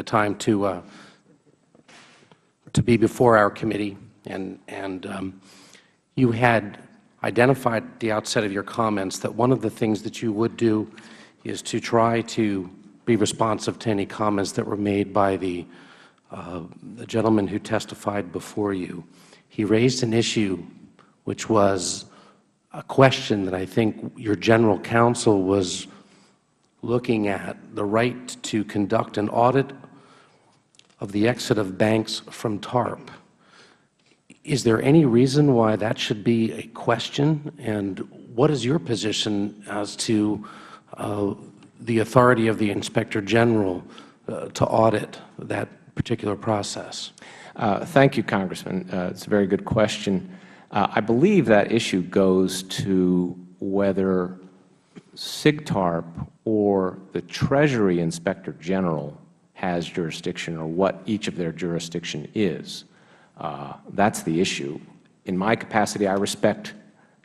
a time to be before our committee, and you had identified at the outset of your comments that one of the things that you would do is to try to be responsive to any comments that were made by the gentleman who testified before you. He raised an issue which was a question that I think your general counsel was looking at, the right to conduct an audit of the exit of banks from TARP. Is there any reason why that should be a question? And what is your position as to the authority of the Inspector General to audit that particular process? Thank you, Congressman. It's a very good question. I believe that issue goes to whether SIGTARP or the Treasury Inspector General has jurisdiction, or what each of their jurisdiction is. That's the issue. In my capacity, I respect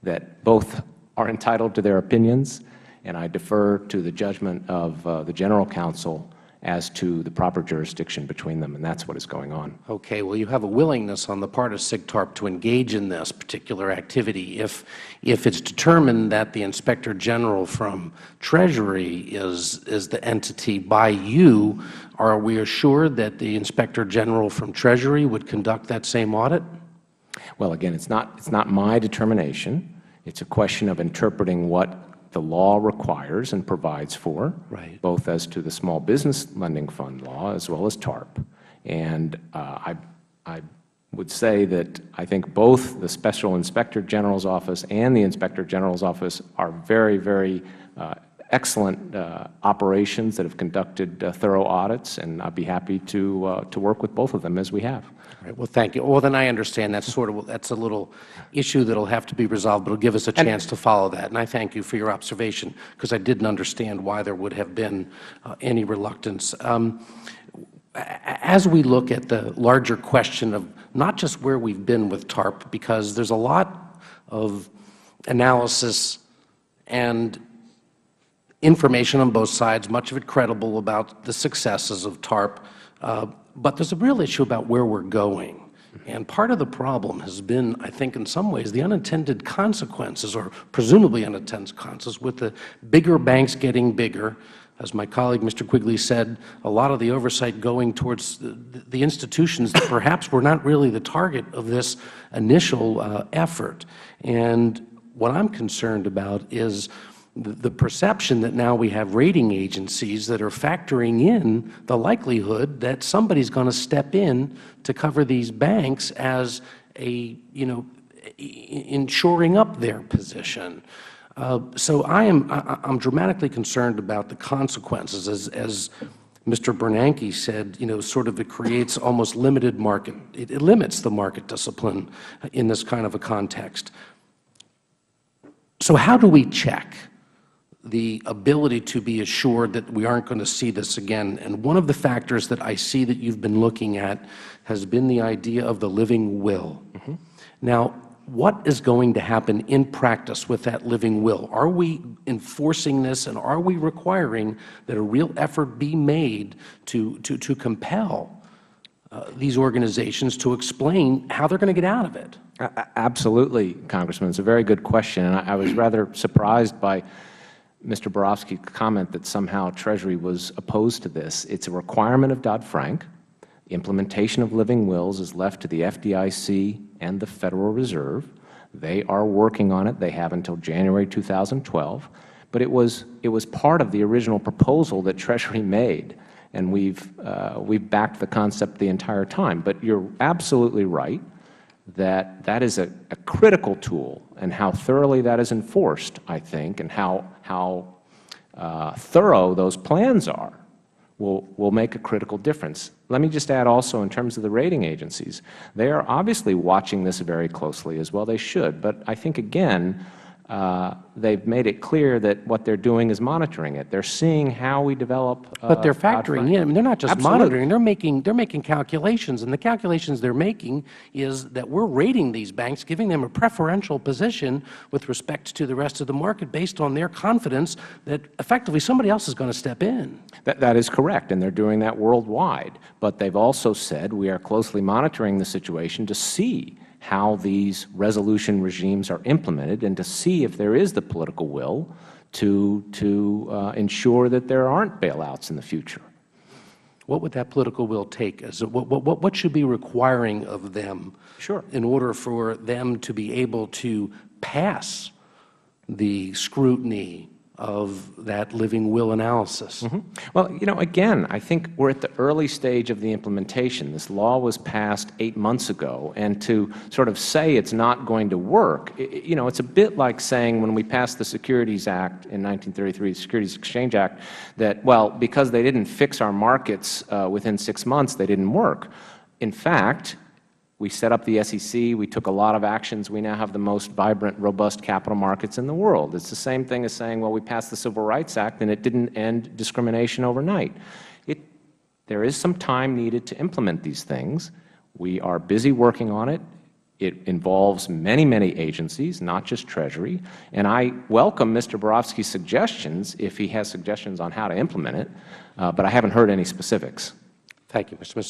that both are entitled to their opinions, and I defer to the judgment of the General Counsel as to the proper jurisdiction between them, and that's what is going on. Okay. Well, you have a willingness on the part of SIGTARP to engage in this particular activity. If it's determined that the Inspector General from Treasury is the entity by you, are we assured that the Inspector General from Treasury would conduct that same audit? Well, again, it's not my determination. It's a question of interpreting what the law requires and provides for, right, both as to the Small Business Lending Fund law as well as TARP. And I would say that I think both the Special Inspector General's Office and the Inspector General's Office are very, very excellent operations that have conducted thorough audits, and I'd be happy to work with both of them as we have. All right. Well, thank you. Well, then I understand that's a little issue that will have to be resolved, but it'll give us a chance to follow that. And I thank you for your observation, because I didn't understand why there would have been any reluctance. As we look at the larger question of not just where we've been with TARP, because there's a lot of analysis and information on both sides, much of it credible, about the successes of TARP, but there's a real issue about where we're going. And part of the problem has been, I think, in some ways, the unintended consequences, or presumably unintended consequences, with the bigger banks getting bigger. As my colleague, Mr. Quigley, said, a lot of the oversight going towards the institutions that perhaps were not really the target of this initial effort. And what I'm concerned about is the perception that now we have rating agencies that are factoring in the likelihood that somebody's going to step in to cover these banks as in shoring up their position. So I'm dramatically concerned about the consequences, as Mr. Bernanke said. Sort of it creates almost limited market. It limits the market discipline in this kind of a context. So how do we check the ability to be assured that we aren't going to see this again? And one of the factors that I see that you've been looking at has been the idea of the living will. Mm-hmm. Now, what is going to happen in practice with that living will? Are we enforcing this, and are we requiring that a real effort be made to compel these organizations to explain how they're going to get out of it? Absolutely, Congressman. It's a very good question, and I was rather surprised by Mr. Borofsky's comment that somehow Treasury was opposed to this. It's a requirement of Dodd-Frank. Implementation of living wills is left to the FDIC and the Federal Reserve. They are working on it. They have until January 2012. But it was part of the original proposal that Treasury made, and we've backed the concept the entire time. But you're absolutely right that that is a critical tool, and how thoroughly that is enforced, I think, and how thorough those plans are will make a critical difference. Let me just add also, in terms of the rating agencies, they are obviously watching this very closely as well. They should. But I think, again, they've made it clear that what they're doing is monitoring it. They're seeing how we develop. But they're factoring in. I mean, they're not just Absolutely. monitoring. They're making calculations, and the calculations they're making is that we're rating these banks, giving them a preferential position with respect to the rest of the market based on their confidence that effectively somebody else is going to step in. That is correct, and they're doing that worldwide. But they've also said we are closely monitoring the situation to see how these resolution regimes are implemented and to see if there is the political will to ensure that there aren't bailouts in the future. What would that political will take? What should be requiring of them in order for them to be able to pass the scrutiny of that living will analysis? Well, again, I think we're at the early stage of the implementation. This law was passed 8 months ago, and to sort of say it's not going to work, it's a bit like saying when we passed the Securities Act in 1933, the Securities Exchange Act, that, well, because they didn't fix our markets within 6 months, they didn't work. In fact, we set up the SEC. We took a lot of actions. We now have the most vibrant, robust capital markets in the world. It's the same thing as saying, well, we passed the Civil Rights Act and it didn't end discrimination overnight. There is some time needed to implement these things. We are busy working on it. It involves many, many agencies, not just Treasury. And I welcome Mr. Borofsky's suggestions if he has suggestions on how to implement it, but I haven't heard any specifics. Thank you, Mr.